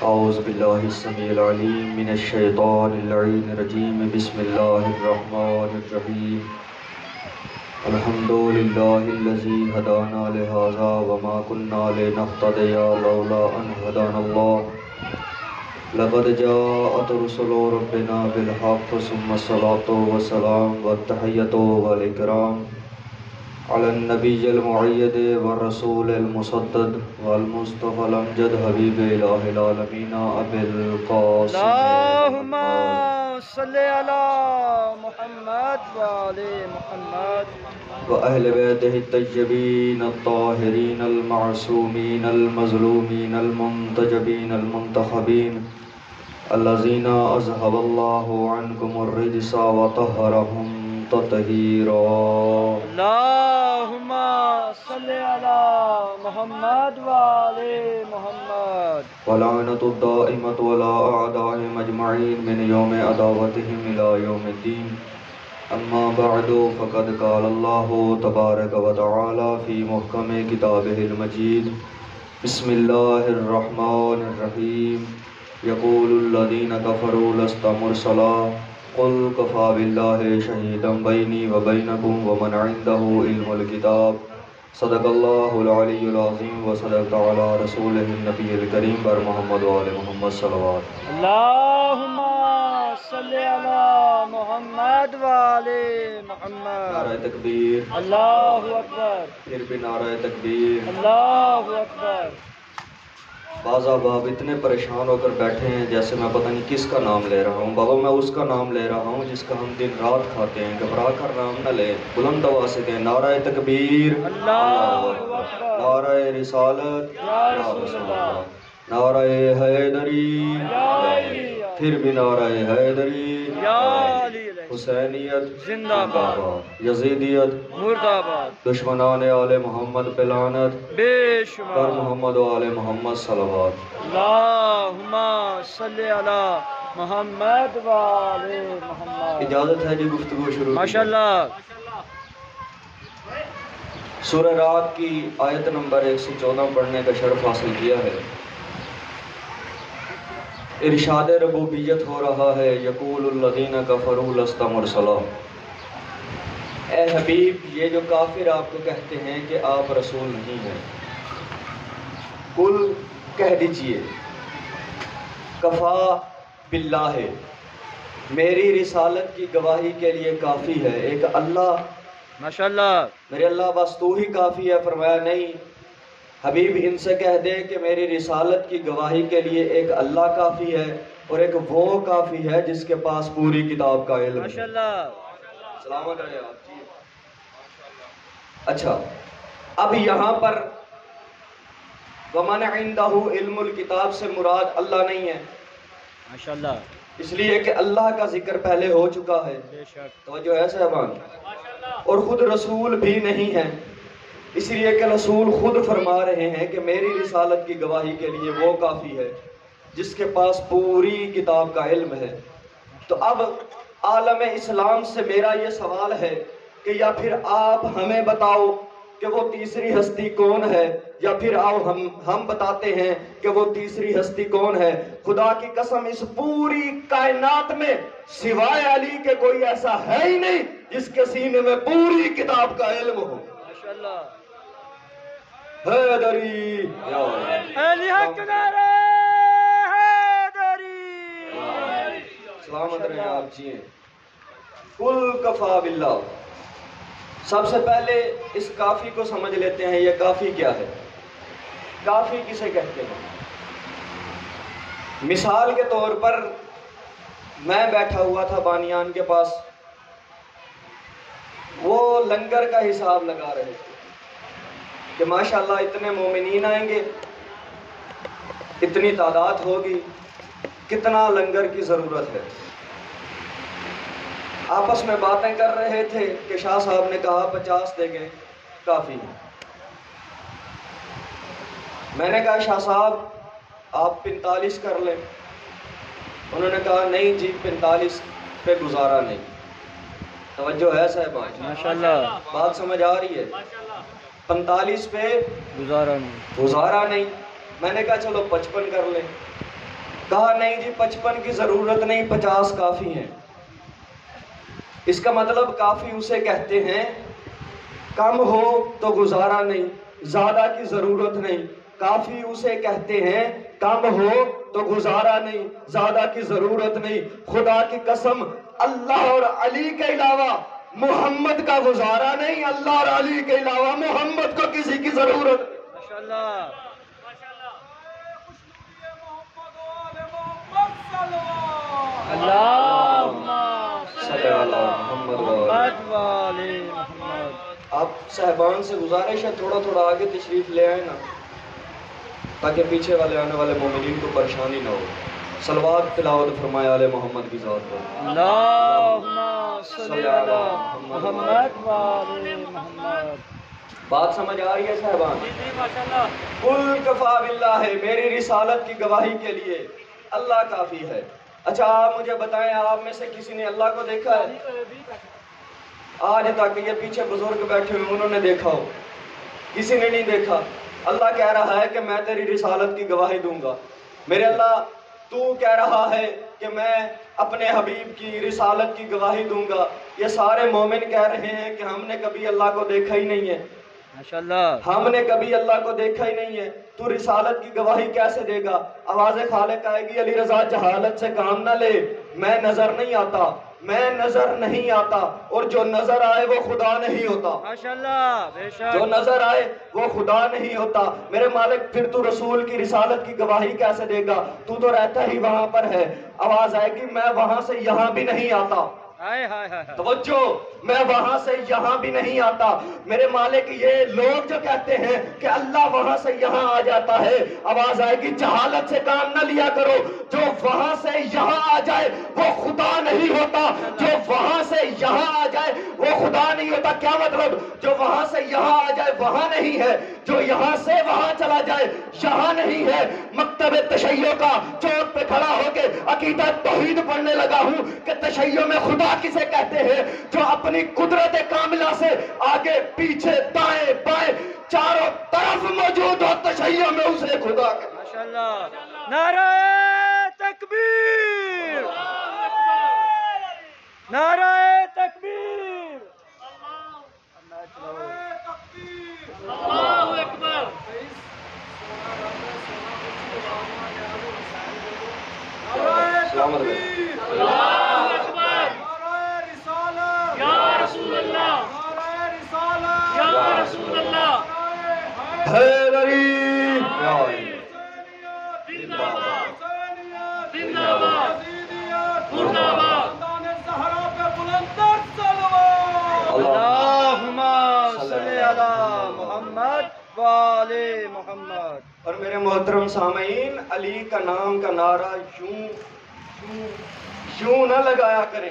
اعوذ باللہ السمیع العلیم من الشیطان اللعین الرجیم بسم اللہ الرحمن الرحیم الحمد للہ الذی ہدانا لہذا وما كنا لنهتدی لولا ان ہدانا اللہ لقد جاءت رسل ربنا بالحق ثم الصلاة والسلام والتحیۃ والاکرام على النبي المؤيد والرسول المصدد والمصطفى الأمجد حبيب إله العالمين أبي القاسم اللهم صل على محمد وعلى محمد وأهل بيته الطيبين الطاهرين المعصومين المظلومين المنتجبين المنتخبين الذين أذهب الله عنكم الرجس وطهرهم تطهيرا اللهم صل على محمد وعلى محمد ولعنة الدائمة ولا أعدائهم أجمعين من يوم عداوتهم إلى يوم الدين أما بعد فقد قال الله تبارك وتعالى في محكم كتابه المجيد بسم الله الرحمن الرحيم يقول الذين كفروا لست مرسلا قل كفى بالله شهيدا بيني وبينكم ومن عنده علم الكتاب صدق الله العلي العظيم وصدق على رسوله النبي الكريم بر محمد وآل محمد صلوات اللهم صل على محمد وعلى محمد نعرہ تکبیر اللہ اکبر پھر بھی نعرہ تکبیر اللہ اکبر بعض احباب اتنے پریشان ہو کر بیٹھے ہیں جیسے میں پتہ نہیں کس کا نام لے رہا ہوں. بابا میں اس کا نام لے رہا ہوں جس کا ہم دن رات کھاتے ہیں. گھبرا کر نام نہ لیں, بلند آواز سے کہیں نعرہ تکبیر اللہ اکبر نعرہ رسالت یا رسول اللہ نعرہ حیدری پھر بھی نعرہ حیدری یا علی حسینیت زندہ باد یزیدیت مرد آباد دشمنان آل محمد پہ لعنت بے اور شمار محمد و آل محمد صلوات. اللہم صلی علی محمد وعلی محمد. اجازت ہے جی گفتگو شروع کی. ماشاءاللہ. سورہ رات کی آیت نمبر 114 پڑھنے کا شرف حاصل کیا ہے. ارشاد ربوبیت ہو رہا ہے. یقول الذین کفروا لست مرسلا. اے حبیب یہ جو کافر آپ کو کہتے ہیں کہ آپ رسول نہیں ہیں, قل کہہ دیجئے کفا باللہ میری رسالت کی گواہی کے لیے کافی ہے ایک اللہ. ماشاءاللہ. میرے اللہ بس تو ہی کافی ہے. فرمایا نہیں حبیب ان سے کہہ دے کہ میری رسالت کی گواہی کے لیے ایک اللہ کافی ہے اور ایک وہ کافی ہے جس کے پاس پوری کتاب کا علم ہے. ماشاءاللہ. سلامت رہے آپ جی. اچھا اب یہاں پر وَمَنْ عِنْدَهُ عِلْمُ الْكِتاب سے مراد اللہ نہیں ہے. ماشاءاللہ. اس لیے کہ اللہ کا ذکر پہلے ہو چکا ہے. بے شک. توجہ ہے صاحبان. اور خود رسول بھی نہیں ہے, اس لیے کہ رسول خود فرما رہے ہیں کہ میری رسالت کی گواہی کے لیے وہ کافی ہے جس کے پاس پوری کتاب کا علم ہے. تو اب عالم اسلام سے میرا یہ سوال ہے کہ یا پھر آپ ہمیں بتاؤ کہ وہ تیسری ہستی کون ہے, یا پھر آؤ ہم بتاتے ہیں کہ وہ تیسری ہستی کون ہے. خدا کی قسم اس پوری کائنات میں سوائے علی کے کوئی ایسا ہے ہی نہیں جس کے سینے میں پوری کتاب کا علم ہو. ماشاءاللہ. حیدری علی حق نعرہ حیدری. سلامت رہے آپ جی. قل کفا باللہ. سب سے پہلے اس کافی کو سمجھ لیتے ہیں. یہ کافی کیا ہے, کافی کسے کہتے ہیں. مثال کے طور پر میں بیٹھا ہوا تھا بانیان کے پاس, وہ لنگر کا حساب لگا رہے تھے کہ ماشاءاللہ اتنے مومنین آئیں گے, اتنی تعداد ہوگی, کتنا لنگر کی ضرورت ہے. آپس میں باتیں کر رہے تھے کہ شاہ صاحب نے کہا 50 دے گئے کافی. میں نے کہا شاہ صاحب آپ 45 کر لیں. انہوں نے کہا نہیں جی 45 پہ گزارا نہیں. توجہ ہے صاحبان, ماشاءاللہ. بات سمجھ آ رہی ہے. 45 پہ گزارا نہیں. میں نے کہا چلو 55 کر لیں. کہا نہیں جی 55 کی ضرورت نہیں 50 کافی ہیں۔ اس کا مطلب کافی اسے کہتے ہیں کم ہو تو گزارا نہیں، زیادہ کی ضرورت نہیں۔ کافی اسے کہتے ہیں کم ہو تو گزارا نہیں، زیادہ کی ضرورت نہیں۔ خدا کی قسم اللہ اور علی کے علاوہ محمد کا گزارا نہیں، اللہ اور علی کے علاوہ محمد کو کسی کی ضرورت نہیں۔ ماشاءاللہ اللہم صلی علی محمد وآل محمد۔ آپ صاحبان سے گزارش ہے تھوڑا تھوڑا آگے تشریف لے آئے نا، تاکہ پیچھے والے آنے والے مومنین کو پریشانی نہ ہو۔ صلوات تلاوت فرمائے آل محمد کی ذات پر۔ اللہم صلی علی محمد وآل محمد۔ بات سمجھ آ رہی ہے صاحبان؟ جی ماشاءاللہ۔ قل کفا باللہ، میری رسالت کی گواہی کے لیے اللہ کافی ہے۔ اچھا آپ مجھے بتائیں، آپ میں سے کسی نے اللہ کو دیکھا ہے؟ آج تک یہ پیچھے بزرگ بیٹھے ہوئے انہوں نے دیکھا ہو؟ کسی نے نہیں دیکھا۔ اللہ کہہ رہا ہے کہ میں تیری رسالت کی گواہی دوں گا۔ میرے اللہ تو کہہ رہا ہے کہ میں اپنے حبیب کی رسالت کی گواہی دوں گا۔ یہ سارے مومن کہہ رہے ہیں کہ ہم نے کبھی اللہ کو دیکھا ہی نہیں ہے، ماشاءاللہ ہم نے کبھی اللہ کو دیکھا ہی نہیں ہے، تو رسالت کی گواہی کیسے دے گا؟ آواز خالق آئے گی، علی رضا جہالت سے کام نہ لے، میں نظر نہیں آتا، میں نظر نہیں آتا، اور جو نظر آئے وہ خدا نہیں ہوتا۔ ماشاءاللہ بے شک۔ جو نظر آئے وہ خدا نہیں ہوتا۔ میرے مالک پھر تو رسول کی رسالت کی گواہی کیسے دے گا؟ تو رہتا ہی وہاں پر ہے۔ آواز آئے گی، میں وہاں سے یہاں بھی نہیں آتا۔ ہائے ہائے ہائے۔ توجہ، میں وہاں سے یہاں بھی نہیں آتا۔ میرے مالک یہ لوگ جو کہتے ہیں کہ اللہ وہاں سے یہاں آ جاتا ہے، آواز آئے گی جہالت سے کام نہ لیا کرو۔ جو وہاں سے یہاں آ جائے وہ خدا نہیں ہوتا، جو وہاں سے یہاں آ جائے وہ خدا نہیں ہوتا۔ کیا مطلب؟ جو وہاں سے یہاں آ جائے وہاں نہیں ہے، جو یہاں سے وہاں چلا جائے یہاں نہیں ہے۔ مکتب تشیع کا چوک پہ کھڑا ہو کے عقیدہ توحید پڑھنے لگا ہوں کہ تشیع میں خدا کسے کہتے ہیں؟ جو اپنی قدرت کاملہ سے آگے پیچھے دائیں بائیں چاروں طرف موجود ہو، تشیع میں اسے خدا کہتے ہیں۔ ماشاءاللہ۔ نعرہ تکبیر، نعرہ تکبیر، اللہ اکبر۔ سلامت رہے۔ اللہ اکبر۔ یا رسول اللہ، یا رسول اللہ۔ حیدری یا زندہ باد، زندہ باد، مردہ باد۔ اللہم صلی علی محمد وآل محمد۔ اور میرے محترم سامعین، علی کا نام کا نعرہ یوں نہ لگایا کریں۔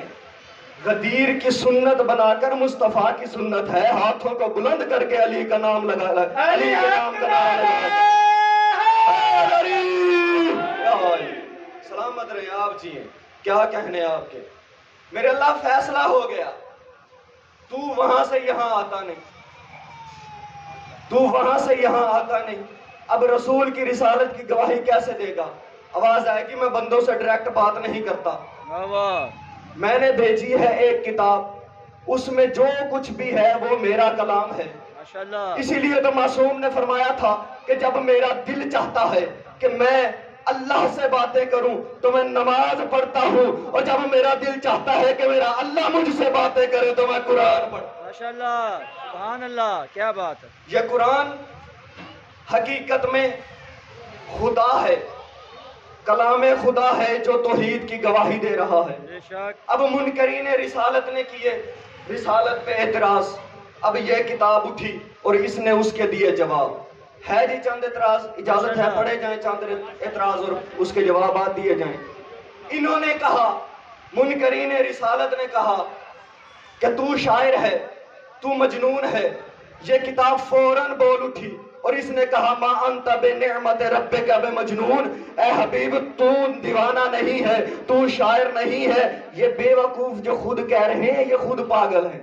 غدیر کی سنت بنا کر مصطفیٰ کی سنت ہے، ہاتھوں کو بلند کر کے علی کا نام لگا علی کے نام کا نام لگا۔ سلامت رہے آپ جی، کیا کہنے آپ کے؟ میرے اللہ فیصلہ ہو گیا، تو وہاں سے یہاں آتا نہیں، تو وہاں سے یہاں آتا نہیں۔ اب رسول کی رسالت کی گواہی کیسے دے گا؟ آواز آئے گی، میں بندوں سے ڈائریکٹ بات نہیں کرتا، میں نے بھیجی ہے ایک کتاب، اس میں جو کچھ بھی ہے وہ میرا کلام ہے۔ اسی لیے تو معصوم نے فرمایا تھا کہ جب میرا دل چاہتا ہے کہ میں اللہ سے باتیں کروں تو میں نماز پڑھتا ہوں، اور جب میرا دل چاہتا ہے کہ میرا اللہ مجھ سے باتیں کرے تو میں قرآن پڑھتا ہوں۔ ماشاءاللہ، سبحان اللہ، کیا بات ہے۔ یہ قرآن حقیقت میں خدا ہے، کلام خدا ہے جو توحید کی گواہی دے رہا ہے۔ بے شک۔ اب منکرین رسالت نے کیے رسالت پہ اعتراض، اب یہ کتاب اٹھی اور اس نے اس کے دیے جواب۔ ہے جی چند اعتراض، اجازت ہے پڑھے جائیں چند اعتراض اور اس کے جوابات دیے جائیں۔ انہوں نے کہا، منکرین رسالت نے کہا کہ تو شاعر ہے، تو مجنون ہے۔ یہ کتاب فوراً بول اٹھی اور اس نے کہا ما انت بنعمت ربک بمجنون، اے حبیب تو دیوانہ نہیں ہے، تو شاعر نہیں ہے۔ یہ بے وقوف جو خود کہہ رہے ہیں یہ خود پاگل ہیں۔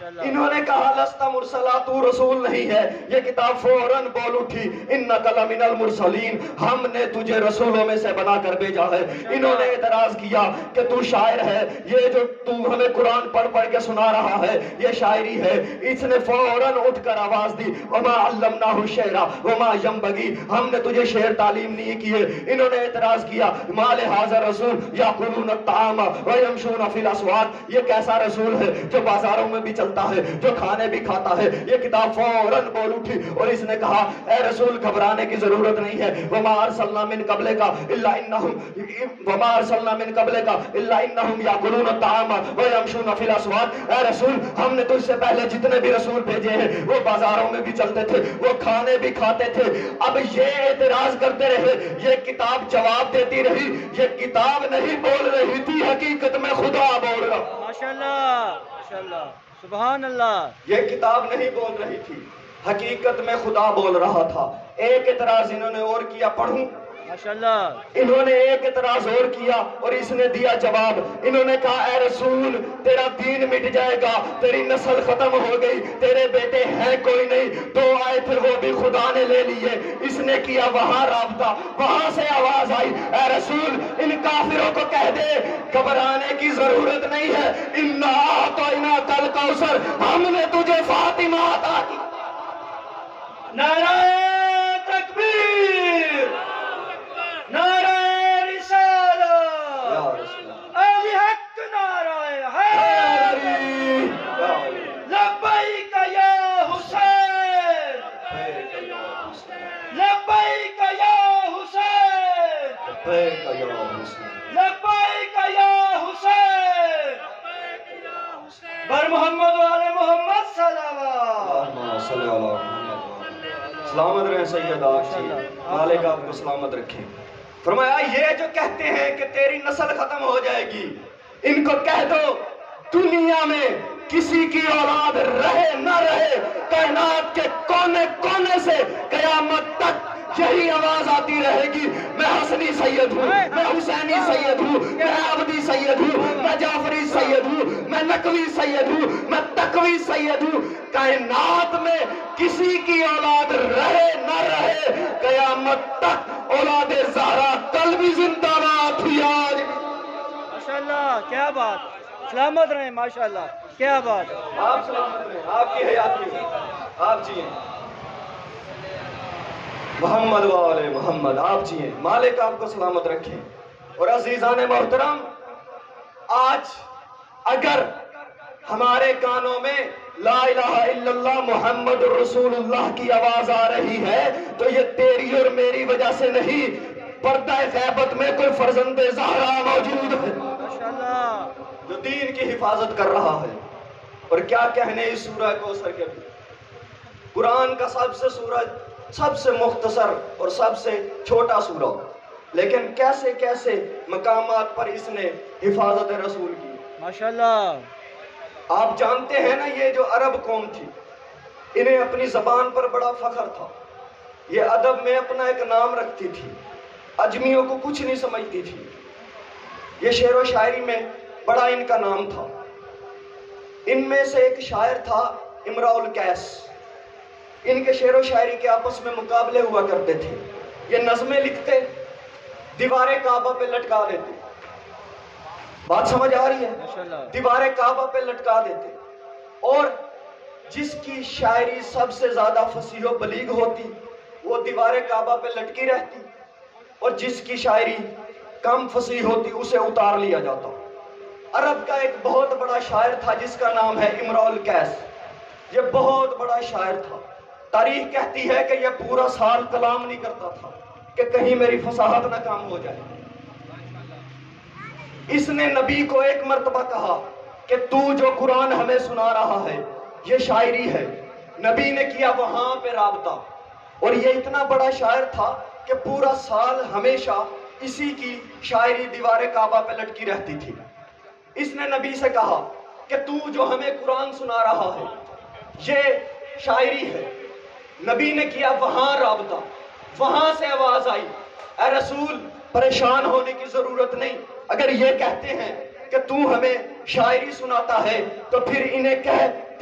انہوں نے کہا لست مرسلا، تو رسول نہیں ہے. یہ کتاب فوراً بول اٹھی انک لمن المرسلین، ہم نے تجھے رسولوں میں سے بنا کر بھیجا ہے. انہوں نے اعتراض کیا کہ تو شاعر ہے، یہ جو تو ہمیں قرآن پڑھ پڑھ کے سنا رہا ہے یہ شاعری ہے. اس نے فوراً اٹھ کر آواز دی وما علمناہ الشعر وما ینبغی، ہم نے تجھے شعر تعلیم نہیں کی ہے. انہوں نے اعتراض کیا ما لہذا رسول یاکلون الطعام ویمشون فی الاسواق، یہ کیسا رسول ہے جو بازاروں میں بھی چلتا ہے، جو کھانے بھی کھاتا ہے. یہ کتاب فوراً بول اٹھی اور اس نے کہا اے رسول گھبرانے کی ضرورت نہیں ہے. وما ارسلنا من قبلک الا انہم یاکلون الطعام ویمشون فی الاسواق. اے رسول ہم نے تجھ سے پہلے جتنے بھی رسول بھیجے ہیں وہ بازاروں میں بھی چلتے تھے، وہ کھانے بھی کھاتے تھے. اب یہ اعتراض کرتے رہے، یہ کتاب جواب دیتی رہی. یہ کتاب نہیں بول رہی تھی، حقیقت میں خدا بول رہا. ماشاءاللہ ماشاءاللہ سبحان اللہ. یہ کتاب نہیں بول رہی تھی، حقیقت میں خدا بول رہا تھا. ایک اعتراض انہوں نے اور کیا، پڑھوں. ماشاءاللہ. انہوں نے ایک اعتراض اور کیا اور اس نے دیا جواب. انہوں نے کہا اے رسول تیرا دین مٹ جائے گا، تیری نسل ختم ہو گئی، تیرے بیٹے ہیں کوئی نہیں. تو آئے پھر وہ بھی خدا نے لے لیے. اس نے کیا وہاں رابطہ، وہاں سے آواز آئی اے رسول ان کافروں کو کہہ دے گھبرانے کی ضرورت نہیں ہے. انا اعطیناک الکوثر، ہم نے تجھے فاطمہ عطا کی. نعرہ تکبیر، نعرہ رسالہ، علی حق نعرہ حیدری، لبیک یا حسین، لبیک یا حسین، لبیک یا حسین. بر محمد و آل محمد صلوات. سلامت رہیں سید آپ جی، مالک آپ کو سلامت رکھیں. فرمایا یہ جو کہتے ہیں کہ تیری نسل ختم ہو جائے گی، ان کو کہہ دو دنیا میں کسی کی اولاد رہے نہ رہے، کائنات کے کونے کونے سے قیامت تک یہی آواز آتی رہے گی میں حسنی سید ہوں، میں حسینی سید ہوں، میں عبدی سید ہوں، میں جعفری سید ہوں، میں نقوی سید ہوں، میں تقوی سید ہوں. کائنات میں کسی کی اولاد رہے نہ رہے، قیامت تک اولاد زہرا کل بھی زندہ باد تھی آج. ماشاءاللہ کیا بات، سلامت رہیں. ماشاءاللہ کیا بات. آپ سلامت رہیں، آپ کی حیات کی آپ جیئیں. محمد و آل محمد آپ جیئیں، مالک آپ کو سلامت رکھیں. اور عزیزان محترم، آج اگر ہمارے کانوں میں لا الہ الا اللہ محمد رسول اللہ کی آواز آ رہی ہے تو یہ تیری اور میری وجہ سے نہیں، پردہ غیبت میں کوئی فرزند زہرا موجود ہے جو دین کی حفاظت کر رہا ہے. اور کیا کہنے اس سورہ کوثر کے بھی، قرآن کا سب سے مختصر اور سب سے چھوٹا سورہ، لیکن کیسے کیسے مقامات پر اس نے حفاظت رسول کی. ماشاءاللہ. آپ جانتے ہیں نا یہ جو عرب قوم تھی انہیں اپنی زبان پر بڑا فخر تھا. یہ ادب میں اپنا ایک نام رکھتی تھی، اجمیوں کو کچھ نہیں سمجھتی تھی. یہ شعر و شاعری میں بڑا ان کا نام تھا. ان میں سے ایک شاعر تھا امراء القیس. ان کے شعر و شاعری کے آپس میں مقابلے ہوا کرتے تھے. یہ نظمیں لکھتے، دیوار کعبہ پہ لٹکا دیتے. بات سمجھ آ رہی ہے؟ دیوار کعبہ پہ لٹکا دیتے. اور جس کی شاعری سب سے زیادہ فصیح و بلیغ ہوتی وہ دیوار کعبہ پہ لٹکی رہتی، اور جس کی شاعری کم فصیح ہوتی اسے اتار لیا جاتا. عرب کا ایک بہت بڑا شاعر تھا جس کا نام ہے امراء القیس. یہ بہت بڑا شاعر تھا. تاریخ کہتی ہے کہ یہ پورا سال کلام نہیں کرتا تھا کہ کہیں میری فصاحت نہ کام ہو جائے. اس نے نبی کو ایک مرتبہ کہا کہ تو جو قرآن ہمیں سنا رہا ہے یہ شاعری ہے. نبی نے کیا وہاں پہ رابطہ. اور یہ اتنا بڑا شاعر تھا کہ پورا سال ہمیشہ اسی کی شاعری دیوار کعبہ پہ لٹکی رہتی تھی. اس نے نبی سے کہا کہ تو جو ہمیں قرآن سنا رہا ہے یہ شاعری ہے. نبی نے کیا وہاں رابطہ. وہاں سے آواز آئی اے رسول پریشان ہونے کی ضرورت نہیں. اگر یہ کہتے ہیں کہ تو ہمیں شاعری سناتا ہے تو پھر انہیں کہہ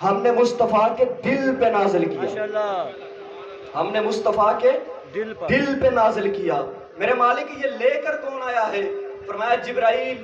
ہم نے مصطفیٰ کے دل پہ نازل کیا، ماشاءاللہ، ہم نے مصطفیٰ کے دل پر دل پہ نازل کیا۔ میرے مالک یہ لے کر کون آیا ہے؟ فرمایا جبرائیل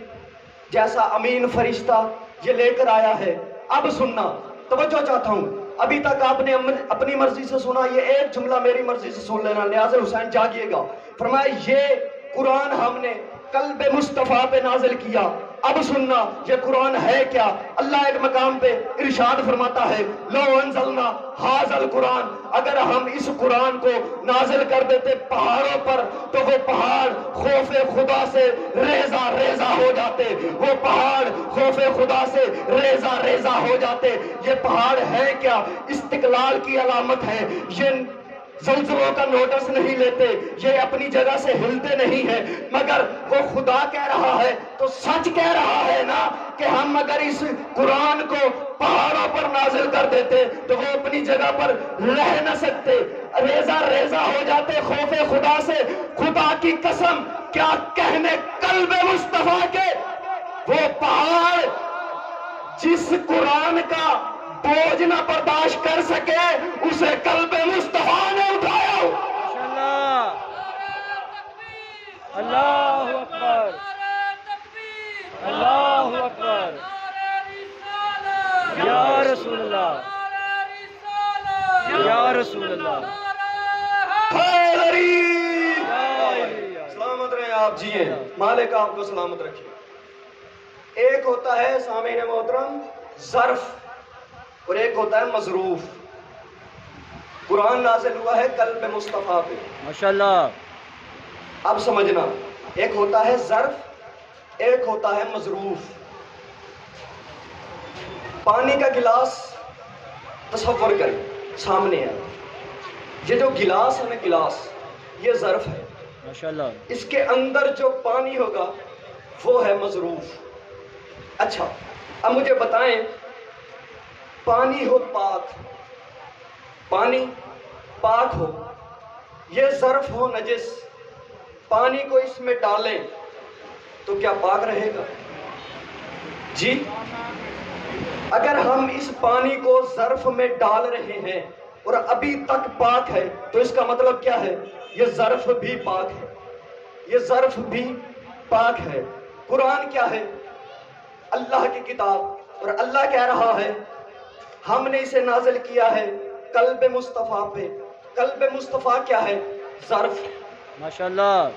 جیسا امین فرشتہ یہ لے کر آیا ہے۔ اب سننا، توجہ چاہتا ہوں، ابھی تک آپ نے اپنی مرضی سے سنا، یہ ایک جملہ میری مرضی سے سن لینا، نیاز حسین جاگیے گا۔ فرمایا یہ قرآن ہم نے قلب مصطفیٰ پہ نازل کیا۔ اب سننا یہ قرآن ہے کیا؟ اللہ ایک مقام پہ ارشاد فرماتا ہے لو انزلنا ھذا القرآن، اگر ہم اس قرآن کو نازل کر دیتے پہاڑوں پر تو وہ پہاڑ خوف خدا سے ریزہ ریزہ ہو جاتے، وہ پہاڑ خوف خدا سے ریزہ ریزہ ہو جاتے۔ یہ پہاڑ ہے کیا؟ استقلال کی علامت ہے، یہ زلزلوں کا نوٹس نہیں لیتے، یہ اپنی جگہ سے ہلتے نہیں ہیں، مگر وہ خدا کہہ رہا ہے تو سچ کہہ رہا ہے نا کہ ہم اگر اس قرآن کو پہاڑوں پر نازل کر دیتے تو وہ اپنی جگہ پر رہ نہ سکتے، ریزہ ریزہ ہو جاتے خوف خدا سے۔ خدا کی قسم کیا کہنے قلب مصطفیٰ کے وہ پہاڑ جس قرآن کا بوجھ نہ برداشت کر سکے اسے قلب مصطفیٰ نے اٹھایا۔ ماشاءاللہ، اللہ اکبر، اللہ اکبر، یا رسول اللہ، یا رسول اللہ، حیدری یا سلامت رہیں آپ، جیئے، مالک آپ کو سلامت رکھے۔ ایک ہوتا ہے سامعین محترم ظرف اور ایک ہوتا ہے مظروف۔ قرآن نازل ہوا ہے قلب مصطفیٰ پہ، ماشاءاللہ، اب سمجھنا، ایک ہوتا ہے ظرف، ایک ہوتا ہے مظروف۔ پانی کا گلاس تصور کریں، سامنے ہے، یہ جو گلاس ہے نا، گلاس یہ ظرف ہے، ماشاءاللہ، اس کے اندر جو پانی ہوگا وہ ہے مظروف۔ اچھا اب مجھے بتائیں، پانی ہو پاک، پانی پاک ہو، یہ ظرف ہو نجس، پانی کو اس میں ڈالیں تو کیا پاک رہے گا؟ جی، اگر ہم اس پانی کو ظرف میں ڈال رہے ہیں اور ابھی تک پاک ہے تو اس کا مطلب کیا ہے؟ یہ ظرف بھی پاک ہے، یہ ظرف بھی پاک ہے۔ قرآن کیا ہے؟ اللہ کی کتاب، اور اللہ کہہ رہا ہے ہم نے اسے نازل کیا ہے قلب مصطفیٰ پہ۔ قلب مصطفیٰ کیا ہے؟ ظرف۔ ماشاءاللہ،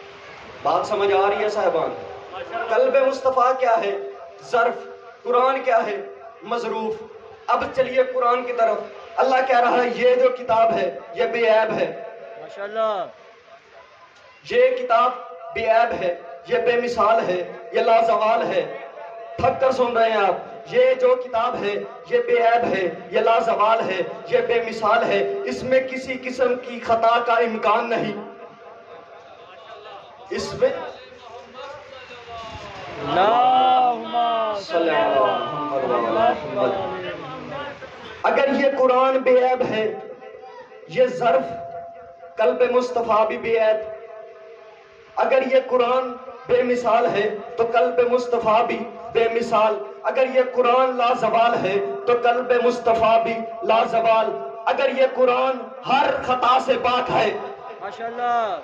بات سمجھ آ رہی ہے صاحبان؟ قلب مصطفیٰ کیا ہے؟ ظرف۔ قرآن کیا ہے؟ مظروف۔ اب چلیے قرآن کی طرف، اللہ کہہ رہا ہے یہ جو کتاب ہے یہ بے عیب ہے، ماشاءاللہ، یہ کتاب بے عیب ہے، یہ بے مثال ہے، یہ لازوال ہے۔ تھک کر سن رہے ہیں آپ، یہ جو کتاب ہے یہ بے عیب ہے، یہ لازوال ہے، یہ بے مثال ہے، اس میں کسی قسم کی خطا کا امکان نہیں، اس میں اللہم صلی اللہ علیہ وسلم۔ اگر یہ قرآن بے عیب ہے، یہ ظرف قلب مصطفیٰ بھی بے عیب، اگر یہ قرآن بے مثال ہے تو قلب مصطفیٰ بھی بے مثال، اگر یہ قرآن لازوال ہے تو قلب مصطفیٰ بھی لازوال، اگر یہ قرآن ہر خطا سے پاک ہے ماشاءاللہ،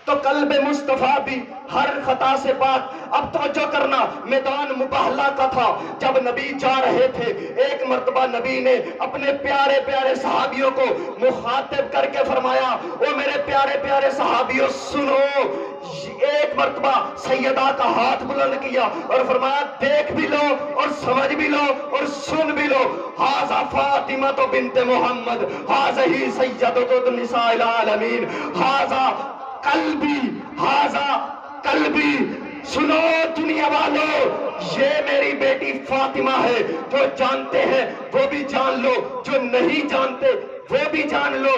تو قلب مصطفیٰ بھی ہر خطا سے پاک۔ اب توجہ کرنا، میدان مباہلہ کا تھا، جب نبی جا رہے تھے، ایک مرتبہ نبی نے اپنے پیارے پیارے صحابیوں کو مخاطب کر کے فرمایا، او میرے پیارے پیارے صحابیوں سنو۔ ایک مرتبہ سیدہ کا ہاتھ بلند کیا اور فرمایا دیکھ بھی لو اور سمجھ بھی لو اور سن بھی لو، ھذا فاطمہ بنت محمد، ھذہ سیدۃ النساء العالمین، ھذا قلبی، ھذا قلبی۔ سنو دنیا والو، یہ میری بیٹی فاطمہ ہے، جو جانتے ہیں وہ بھی جان لو، جو نہیں جانتے وہ بھی جان لو،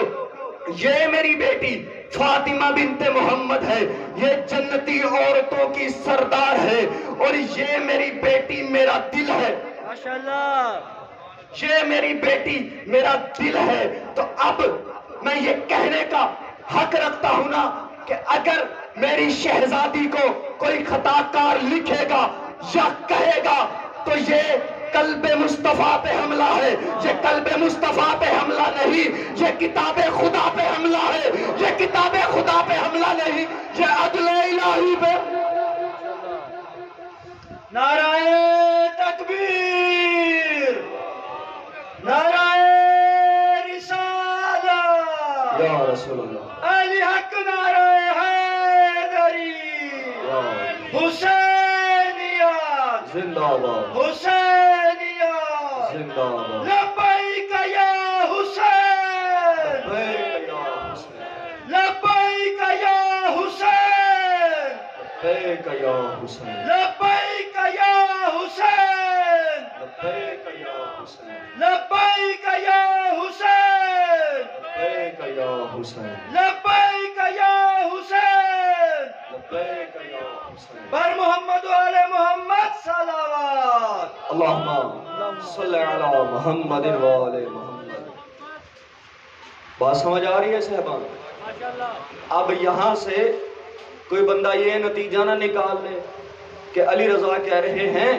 یہ میری بیٹی فاطمہ بنت محمد ہے، یہ جنتی عورتوں کی سردار ہے، اور یہ میری بیٹی میرا دل ہے، ماشاءاللہ، یہ میری بیٹی میرا دل ہے۔ تو اب میں یہ کہنے کا حق رکھتا ہوں نا کہ اگر میری شہزادی کو کوئی خطا کار لکھے گا یا کہے گا تو یہ قلب مصطفیٰ پہ حملہ ہے، یہ قلب مصطفیٰ پہ حملہ نہیں، یہ کتاب خدا پہ حملہ ہے، یہ کتاب خدا پہ حملہ نہیں، یہ عدل الہی پہ۔ نعرہ تکبیر، نعرہ رسالت، یا رسول اللہ، علی حق نعرہ حیدری، حسینیت زندہ آباد، حسینیت، زندہ آباد، لبیک یا حسین، لبیک یا حسین، لبیک یا حسین، لبیک یا حسین، لبیک یا حسین، لبیک یا حسین، لبیک یا حسین، لبیک یا حسین، لبیک یا حسین، لبیک یا حسین۔ بر محمد و آل محمد صلوات۔ اللہم صلی علی محمد و آل محمد۔ بات سمجھ آ رہی ہے صاحبان؟ اب یہاں سے کوئی بندہ یہ نتیجہ نہ نکال لے کہ علی رضا کہہ رہے ہیں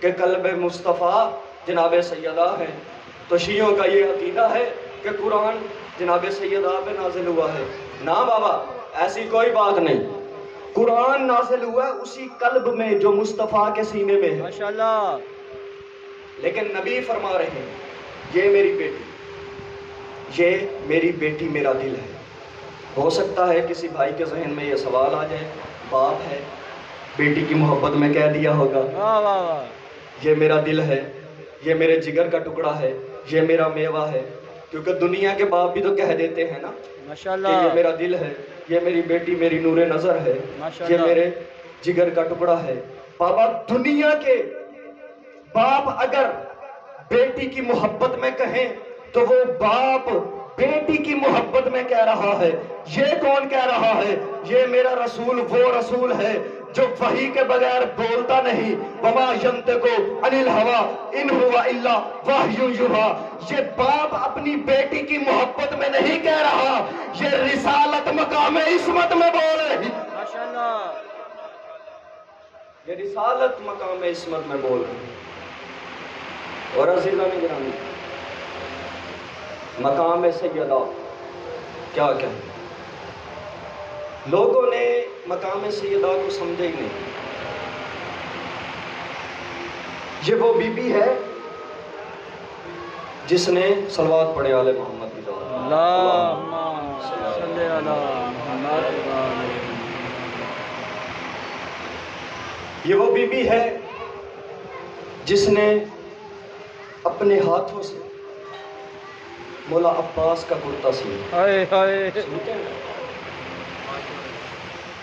کہ قلب مصطفیٰ جناب سیدہ ہے، تو شیعوں کا یہ عقیدہ ہے کہ قرآن جناب سیدہ پہ نازل ہوا ہے۔ نا بابا، ایسی کوئی بات نہیں۔ قرآن نازل ہوا ہے اسی قلب میں جو مصطفیٰ کے سینے میں ہے، ماشاءاللہ۔ لیکن نبی فرما رہے ہیں یہ میری بیٹی، یہ میری بیٹی میرا دل ہے۔ ہو سکتا ہے کسی بھائی کے ذہن میں یہ سوال آ جائے، باپ ہے بیٹی کی محبت میں کہہ دیا ہوگا واہ واہ واہ، یہ میرا دل ہے، یہ میرے جگر کا ٹکڑا ہے، یہ میرا میوہ ہے، کیونکہ دنیا کے باپ بھی تو کہہ دیتے ہیں نا کہ ماشاءاللہ، یہ میرا دل ہے، یہ میری بیٹی میری نور نظر ہے، ماشاءاللہ۔ یہ میرے جگر کا ٹکڑا ہے۔ بابا دنیا کے باپ اگر بیٹی کی محبت میں کہیں تو وہ باپ بیٹی کی محبت میں کہہ رہا ہے۔ یہ کون کہہ رہا ہے؟ یہ میرا رسول وہ رسول ہے جو وحی کے بغیر بولتا نہیں۔ وما ینطق عن الہوی ان ہوا الا وحی یوحی۔ یہ باپ اپنی بیٹی کی محبت میں نہیں کہہ رہا، یہ رسالت مقام عصمت میں بول رہی، ماشاءاللہ، یہ رسالت مقام عصمت میں بول رہی۔ اور عزیزان گرامی، مقام سیدہ کیا کہیں؟ لوگوں نے مقام سیدہ کو سمجھا ہی نہیں۔ یہ وہ بی بی ہے جس نے صلوات پڑھے آل محمد کی دعوت۔ اللہم صلی علی محمد و آل محمد۔ یہ وہ بی بی ہے جس نے اپنے ہاتھوں سے مولا عباس کا کرتا سیا۔ ہائے ہائے،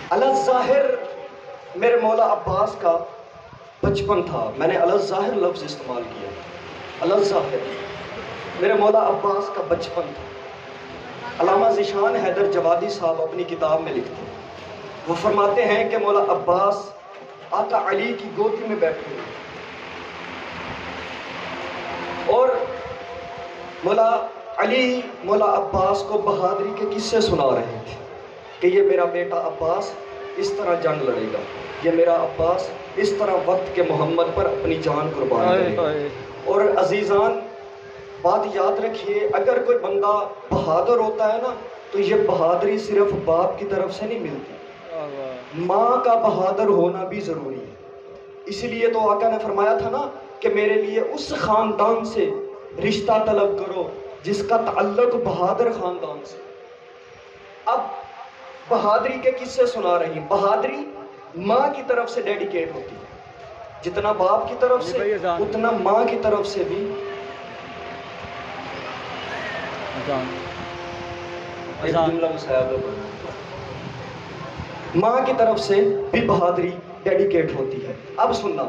الظاہر میرے مولا عباس کا بچپن تھا، میں نے الظاہر لفظ استعمال کیا۔ الظاہر میرے مولا عباس کا بچپن تھا۔ علامہ ذیشان حیدر جوادی صاحب اپنی کتاب میں لکھتے ہیں، وہ فرماتے ہیں کہ مولا عباس آقا علی کی گودی میں بیٹھے ہوئے اور مولا علی مولا عباس کو بہادری کے قصے سنا رہے تھے کہ یہ میرا بیٹا عباس اس طرح جنگ لڑے گا، یہ میرا عباس اس طرح وقت کے محمد پر اپنی جان قربان کرے گا۔ اور عزیزان بات یاد رکھیے، اگر کوئی بندہ بہادر ہوتا ہے نا تو یہ بہادری صرف باپ کی طرف سے نہیں ملتی، ماں کا بہادر ہونا بھی ضروری ہے۔ اس لیے تو آقا نے فرمایا تھا نا کہ میرے لیے اس خاندان سے رشتہ طلب کرو جس کا تعلق بہادر خاندان سے۔ اب بہادری کے قصے سنا رہی، بہادری ماں کی طرف سے ڈیڈیکیٹ ہوتی ہے، جتنا باپ کی طرف سے اتنا ماں کی طرف سے بھی۔ ایک جملہ مسائل ماں کی طرف سے بھی بہادری ڈیڈیکیٹ ہوتی ہے۔ اب سننا،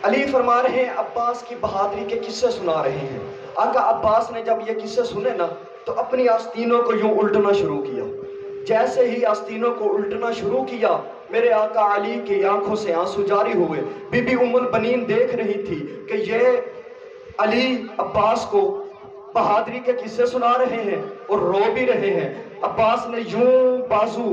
علی فرما رہے ہیں عباس کی بہادری کے قصے سنا رہے ہیں۔ آقا عباس نے جب یہ قصے سنے نا تو اپنی آستینوں کو یوں الٹنا شروع کیا۔ جیسے ہی آستینوں کو الٹنا شروع کیا میرے آقا علی کی آنکھوں سے آنسو جاری ہوئے۔ بی بی ام البنین دیکھ رہی تھی کہ یہ علی عباس کو بہادری کے قصے سنا رہے ہیں اور رو بھی رہے ہیں۔ عباس نے یوں بازو